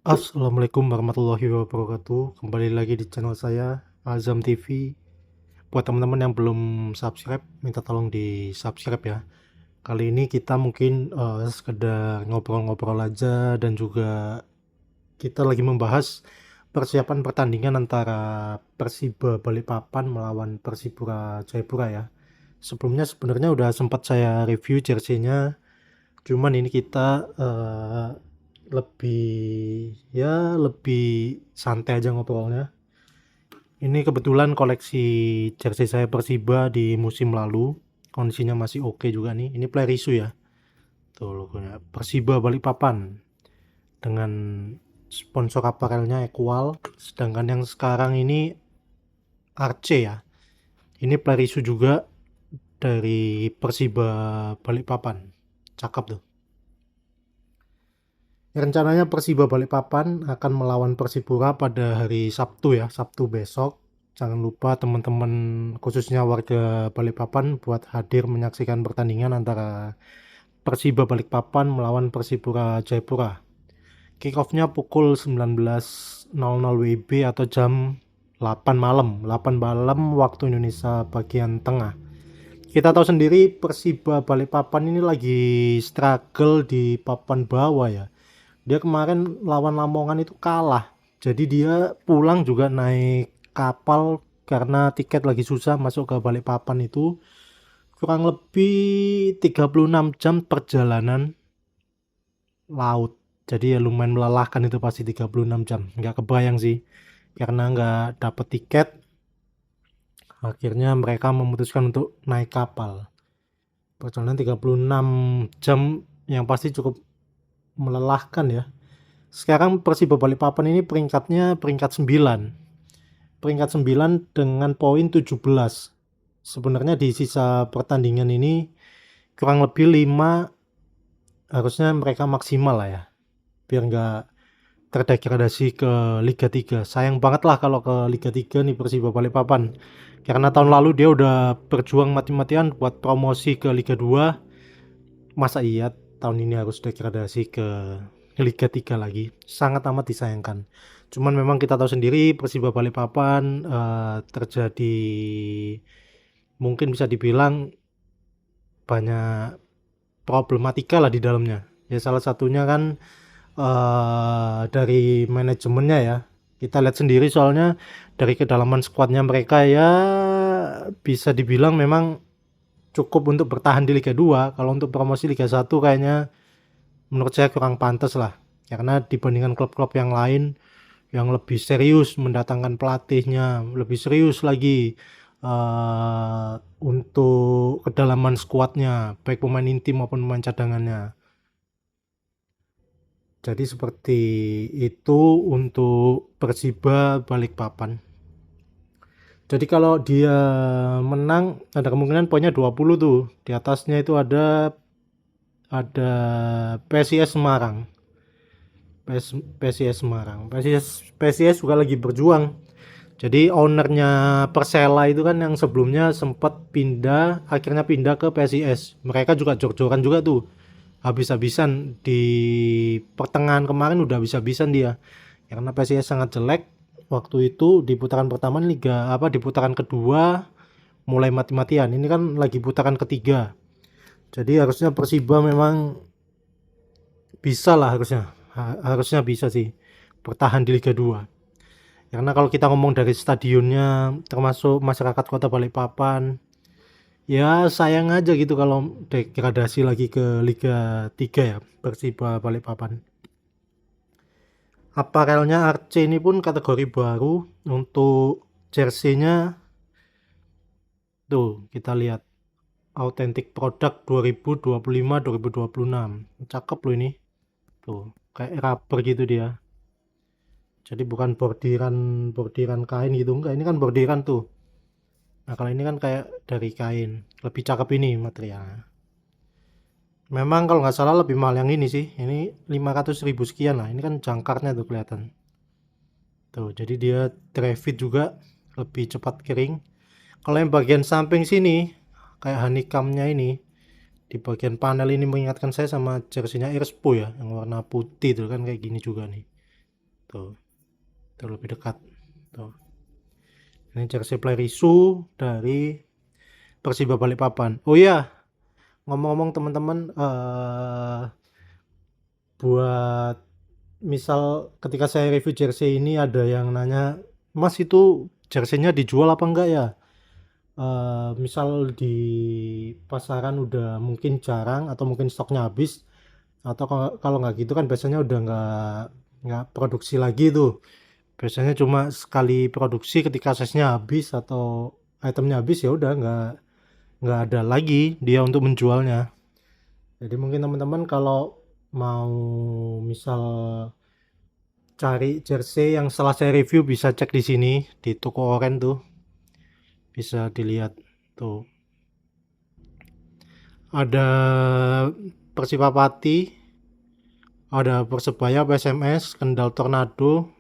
Assalamualaikum warahmatullahi wabarakatuh. Kembali lagi di channel saya, Azam TV. Buat teman-teman yang belum subscribe, minta tolong di subscribe ya. Kali ini kita mungkin sekedar ngobrol-ngobrol aja, dan juga kita lagi membahas persiapan pertandingan antara Persiba Balikpapan melawan Persipura Jayapura ya. Sebelumnya sebenarnya udah sempat saya review jersey-nya, cuman ini kita lebih santai aja ngobrolnya. Ini kebetulan koleksi jersey saya Persiba di musim lalu, kondisinya masih oke juga nih. Ini player issue ya, tuh logonya Persiba Balikpapan dengan sponsor aparelnya Equal. Sedangkan yang sekarang ini Arce ya, ini player issue juga dari Persiba Balikpapan. Cakep tuh. Rencananya Persiba Balikpapan akan melawan Persipura pada hari Sabtu ya, Sabtu besok. Jangan lupa teman-teman, khususnya warga Balikpapan, buat hadir menyaksikan pertandingan antara Persiba Balikpapan melawan Persipura Jayapura. Kick off-nya pukul 19.00 WIB atau jam 8 malam, 8 malam waktu Indonesia bagian tengah. Kita tahu sendiri Persiba Balikpapan ini lagi struggle di papan bawah ya. Dia kemarin lawan Lamongan itu kalah. Jadi dia pulang juga naik kapal karena tiket lagi susah masuk ke Balikpapan itu. Kurang lebih 36 jam perjalanan laut. Jadi ya lumayan melelahkan itu pasti 36 jam. Nggak kebayang sih. Karena nggak dapet tiket, akhirnya mereka memutuskan untuk naik kapal. Perjalanan 36 jam yang pasti cukup melelahkan ya. Sekarang Persiba Balikpapan ini peringkatnya peringkat 9. Peringkat 9 dengan poin 17. Sebenarnya di sisa pertandingan ini kurang lebih 5 harusnya mereka maksimal lah ya. Biar nggak terdegradasi ke Liga 3. Sayang banget lah kalau ke Liga 3 nih Persiba Balikpapan. Karena tahun lalu dia udah berjuang mati-matian buat promosi ke Liga 2. Masa iya tahun ini harus degradasi ke Liga 3 lagi? Sangat amat disayangkan. Cuman memang kita tahu sendiri Persiba Balikpapan terjadi, mungkin bisa dibilang banyak problematika lah di dalamnya. Ya salah satunya kan dari manajemennya ya. Kita lihat sendiri soalnya dari kedalaman skuadnya mereka ya, bisa dibilang memang cukup untuk bertahan di Liga 2. Kalau untuk promosi Liga 1 kayaknya menurut saya kurang pantas lah. Karena dibandingkan klub-klub yang lain yang lebih serius mendatangkan pelatihnya, lebih serius lagi untuk kedalaman skuadnya, baik pemain inti maupun pemain cadangannya. Jadi seperti itu untuk Persiba Balikpapan. Jadi kalau dia menang ada kemungkinan poinnya 20 tuh. Di atasnya itu ada PSIS Semarang. PSIS Semarang. PSIS juga lagi berjuang. Jadi ownernya Persela itu kan yang sebelumnya sempat pindah, akhirnya pindah ke PSIS. Mereka juga jor-joran juga tuh. Habis-habisan di pertengahan kemarin udah habis-habisan dia. Karena PSIS sangat jelek waktu itu di putaran pertama, di putaran kedua mulai mati-matian. Ini kan lagi putaran ketiga. Jadi harusnya Persiba memang bisa lah, harusnya bisa sih bertahan di Liga 2. Karena kalau kita ngomong dari stadionnya, termasuk masyarakat Kota Balikpapan, ya sayang aja gitu kalau degradasi lagi ke Liga 3 ya, Persiba Balikpapan. Aparelnya Arce ini pun kategori baru untuk jersey-nya. Tuh, kita lihat Authentic Product 2025-2026. Cakep loh ini. Tuh, kayak rubber gitu dia. Jadi bukan bordiran bordiran kain gitu, enggak, ini kan bordiran tuh. Nah, kalau ini kan kayak dari kain. Lebih cakep ini materialnya. Memang kalau nggak salah lebih mahal yang ini sih. Ini 500.000 sekian lah. Ini kan jangkarnya tuh kelihatan. Tuh, jadi dia dry fit juga, lebih cepat kering. Kalau yang bagian samping sini kayak honeycomb-nya ini, di bagian panel ini mengingatkan saya sama jersey-nya Irspo ya, yang warna putih tuh kan kayak gini juga nih. Tuh, lebih dekat. Tuh. Ini jersey Plerisu dari Persiba Balikpapan. Oh iya, ngomong-ngomong teman-teman, buat misal ketika saya review jersey ini ada yang nanya, Mas itu jerseynya dijual apa enggak ya? Misal di pasaran udah mungkin jarang atau mungkin stoknya habis, atau kalau nggak gitu kan biasanya udah nggak produksi lagi tuh. Biasanya cuma sekali produksi ketika size-nya habis atau itemnya habis ya udah nggak ada lagi dia untuk menjualnya. Jadi mungkin teman-teman kalau mau misal cari jersey yang setelah saya review bisa cek di sini di toko oren tuh, bisa dilihat tuh. Ada Persipapati, ada Persebaya, PSMS, Kendal Tornado,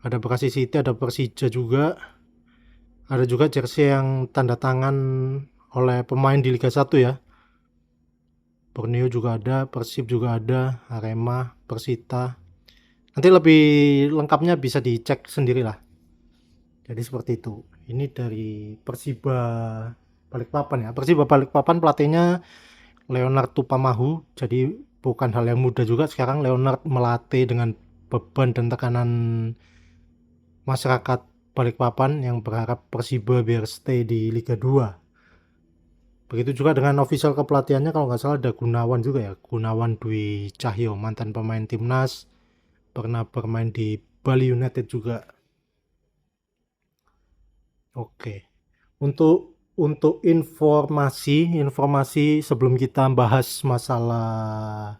ada Bekasi City, ada Persija juga. Ada juga jersey yang tanda tangan oleh pemain di Liga 1 ya. Borneo juga ada, Persib juga ada, Arema, Persita. Nanti lebih lengkapnya bisa dicek sendirilah. Jadi seperti itu. Ini dari Persiba Balikpapan ya. Persiba Balikpapan pelatihnya Leonard Tupamahu. Jadi bukan hal yang mudah juga sekarang Leonard melatih dengan beban dan tekanan masyarakat Balikpapan yang berharap Persiba biar stay di Liga 2. Begitu juga dengan official kepelatihannya, kalau nggak salah ada Gunawan juga ya, Gunawan Dwi Cahyo, mantan pemain timnas, pernah bermain di Bali United juga. Oke, untuk informasi sebelum kita bahas masalah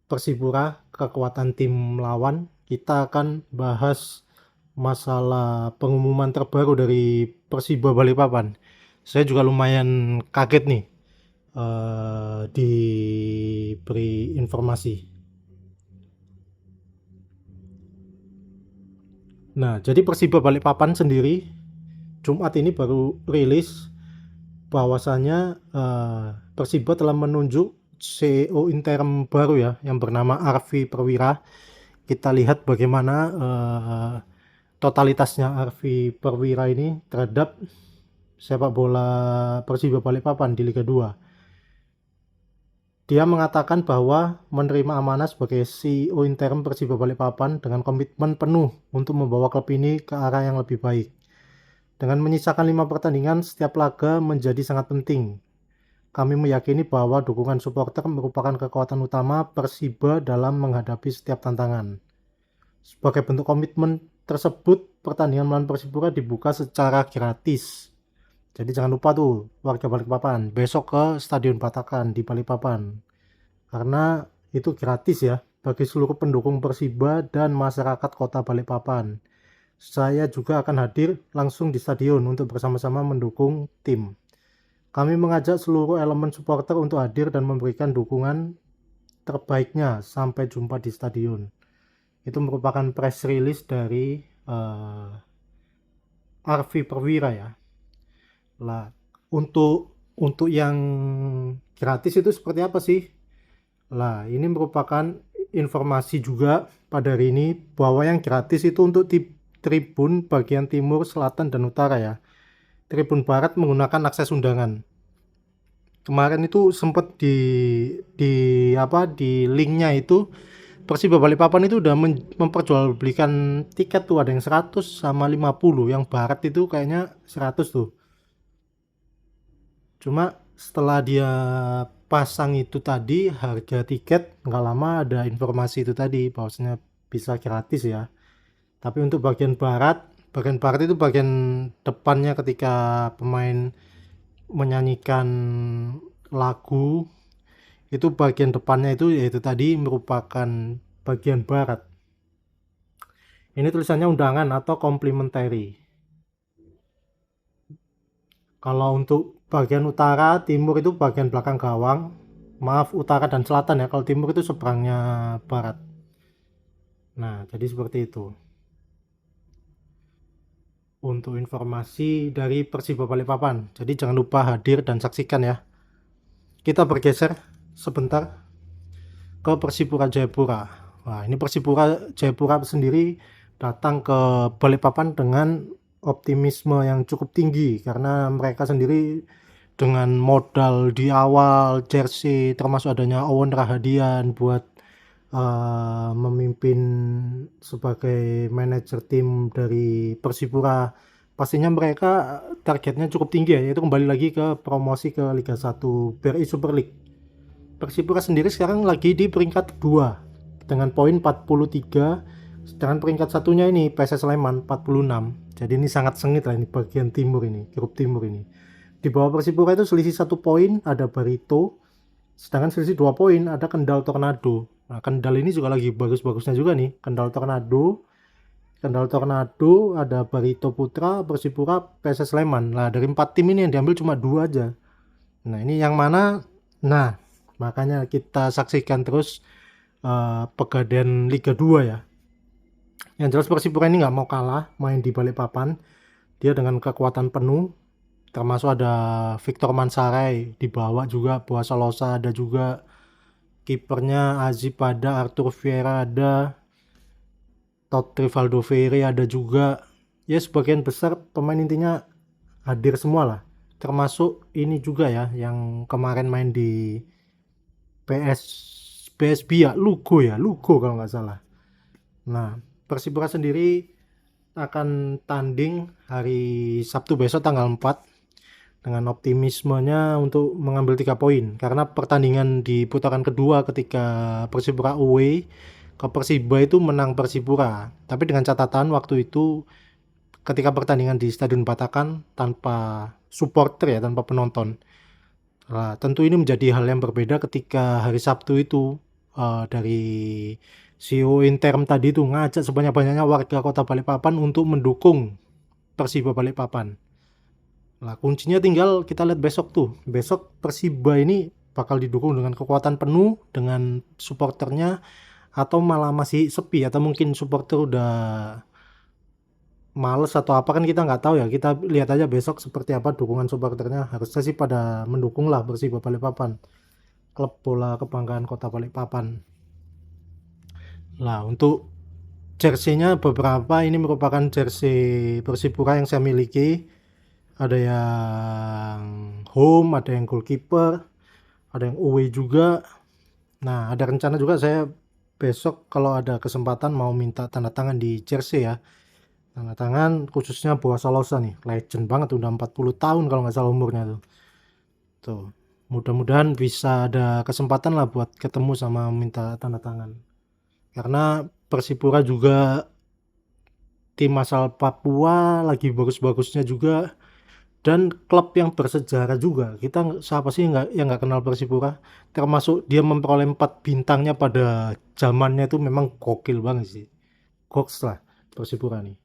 Persipura, kekuatan tim lawan, kita akan bahas masalah pengumuman terbaru dari Persiba Balikpapan. Saya juga lumayan kaget nih diberi informasi. Nah, jadi Persiba Balikpapan sendiri Jumat ini baru rilis bahwasanya Persiba telah menunjuk CEO interim baru ya, yang bernama Arfi Perwira. Kita lihat bagaimana totalitasnya Arfi Perwira ini terhadap sepak bola Persiba Balikpapan di Liga 2. Dia mengatakan bahwa menerima amanah sebagai CEO interim Persiba Balikpapan dengan komitmen penuh untuk membawa klub ini ke arah yang lebih baik. Dengan menyisakan 5 pertandingan, setiap laga menjadi sangat penting. Kami meyakini bahwa dukungan supporter merupakan kekuatan utama Persiba dalam menghadapi setiap tantangan. Sebagai bentuk komitmen tersebut, pertandingan melawan Persipura dibuka secara gratis. Jadi jangan lupa tuh warga Balikpapan, besok ke Stadion Batakan di Balikpapan. Karena itu gratis ya bagi seluruh pendukung Persiba dan masyarakat kota Balikpapan. Saya juga akan hadir langsung di stadion untuk bersama-sama mendukung tim. Kami mengajak seluruh elemen supporter untuk hadir dan memberikan dukungan terbaiknya. Sampai jumpa di stadion. Itu merupakan press release dari Arfi Perwira ya. Lah, untuk yang gratis itu seperti apa sih? Lah, ini merupakan informasi juga pada hari ini bahwa yang gratis itu untuk tribun bagian timur, selatan, dan utara ya. Tribun barat menggunakan akses undangan. Kemarin itu sempat di linknya itu Persiba Balikpapan itu udah memperjualbelikan tiket tuh, ada yang 100 sama 50, yang barat itu kayaknya 100 tuh. Cuma setelah dia pasang itu tadi harga tiket, nggak lama ada informasi itu tadi bahwasanya bisa gratis ya. Tapi untuk bagian barat itu bagian depannya ketika pemain menyanyikan lagu, itu bagian depannya itu yaitu tadi merupakan bagian barat. Ini tulisannya undangan atau complimentary. Kalau untuk bagian utara, timur itu bagian belakang gawang. Maaf, utara dan selatan ya. Kalau timur itu seberangnya barat. Nah, jadi seperti itu. Untuk informasi dari Persiba Balikpapan. Jadi jangan lupa hadir dan saksikan ya. Kita bergeser sebentar ke Persipura Jayapura. Nah, ini Persipura Jayapura sendiri datang ke Balikpapan dengan optimisme yang cukup tinggi karena mereka sendiri dengan modal di awal jersey termasuk adanya Owen Rahadian buat memimpin sebagai manajer tim dari Persipura, pastinya mereka targetnya cukup tinggi ya, yaitu kembali lagi ke promosi ke Liga 1 BRI Super League. Persipura sendiri sekarang lagi di peringkat 2 dengan poin 43, sedangkan peringkat satunya ini PSS Sleman 46. Jadi ini sangat sengit lah ini bagian timur ini, grup timur ini. Di bawah Persipura itu selisih 1 poin ada Barito, sedangkan selisih 2 poin ada Kendal Tornado. Nah, Kendal ini juga lagi bagus-bagusnya juga nih. Kendal Tornado, ada Barito Putra, Persipura, PSS Sleman. Nah, dari 4 tim ini yang diambil cuma 2 aja. Nah, ini yang mana? Nah, makanya kita saksikan terus Pegadaian Liga 2 ya. Yang jelas Persipura ini nggak mau kalah main di Balikpapan. Dia dengan kekuatan penuh, termasuk ada Victor Mansaray dibawa juga, Boa Salosa ada juga, kipernya Azib ada, Arthur Vieira ada, Todd Rivaldo Ferry ada juga. Ya sebagian besar pemain intinya hadir semua lah, termasuk ini juga ya yang kemarin main di PSB ya, Lugo kalau nggak salah. Nah, Persipura sendiri akan tanding hari Sabtu besok tanggal 4 dengan optimismenya untuk mengambil 3 poin karena pertandingan di putaran kedua ketika Persipura away ke Persiba itu menang Persipura, tapi dengan catatan waktu itu ketika pertandingan di Stadion Patakan tanpa supporter ya, tanpa penonton. Nah, tentu ini menjadi hal yang berbeda ketika hari Sabtu itu dari CEO Interim tadi itu ngajak sebanyak-banyaknya warga kota Balikpapan untuk mendukung Persiba Balikpapan. Nah, kuncinya tinggal kita lihat besok tuh. Besok Persiba ini bakal didukung dengan kekuatan penuh dengan supporternya atau malah masih sepi atau mungkin supporter udah males atau apa kan kita nggak tahu ya. Kita lihat aja besok seperti apa dukungan supporternya. Harusnya sih pada mendukung lah Persiba Balikpapan, klub bola kebanggaan kota Balikpapan. Nah, untuk jersey-nya beberapa ini merupakan jersey Persipura yang saya miliki. Ada yang home, ada yang goalkeeper, ada yang away juga. Nah, ada rencana juga saya besok kalau ada kesempatan mau minta tanda tangan di jersey ya. Tanda tangan khususnya Boa Salosa nih, legend banget, udah 40 tahun kalau nggak salah umurnya tuh. Tuh, mudah-mudahan bisa ada kesempatan lah buat ketemu sama minta tanda tangan. Karena Persipura juga tim asal Papua lagi bagus-bagusnya juga, dan klub yang bersejarah juga. Kita siapa sih yang nggak kenal Persipura, termasuk dia memperoleh 4 bintangnya pada zamannya itu memang gokil banget sih, goks lah Persipura nih.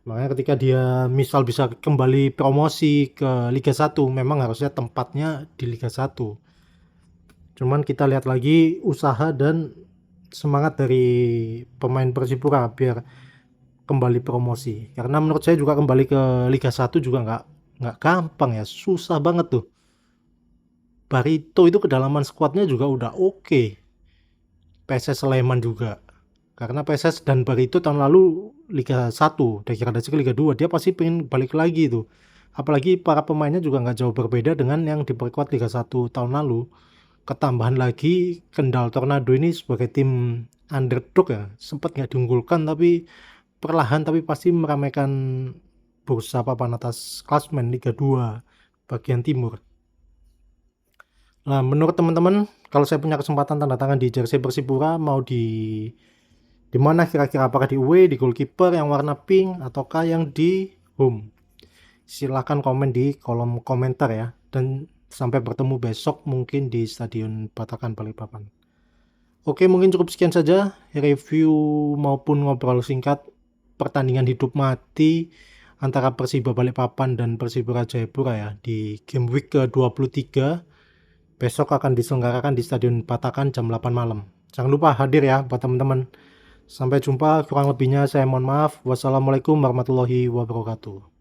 Makanya ketika dia misal bisa kembali promosi ke Liga 1 memang harusnya tempatnya di Liga 1. Cuman kita lihat lagi usaha dan semangat dari pemain Persipura biar kembali promosi. Karena menurut saya juga kembali ke Liga 1 juga nggak gampang ya, susah banget tuh. Barito itu kedalaman skuadnya juga udah oke. PSS Sleman juga. Karena PSS dan Barito tahun lalu Liga 1, degradasi ke Liga 2, dia pasti pengen balik lagi tuh. Apalagi para pemainnya juga nggak jauh berbeda dengan yang diperkuat Liga 1 tahun lalu. Ketambahan lagi Kendal Tornado ini sebagai tim underdog ya, sempat nggak diunggulkan tapi perlahan tapi pasti meramaikan bursa papan atas klasmen Liga 2 bagian timur. Nah, menurut teman-teman, kalau saya punya kesempatan tanda tangan di jersey Persipura, mau di mana kira-kira, apakah di away, di goalkeeper yang warna pink ataukah yang di home? Silahkan komen di kolom komentar ya. Dan sampai bertemu besok mungkin di Stadion Patakan Balikpapan. Oke, mungkin cukup sekian saja review maupun ngobrol singkat pertandingan hidup mati antara Persiba Balikpapan dan Persipura Jayapura ya di game week ke-23. Besok akan diselenggarakan di Stadion Patakan jam 8 malam. Jangan lupa hadir ya buat teman-teman. Sampai jumpa, kurang lebihnya saya mohon maaf. Wassalamualaikum warahmatullahi wabarakatuh.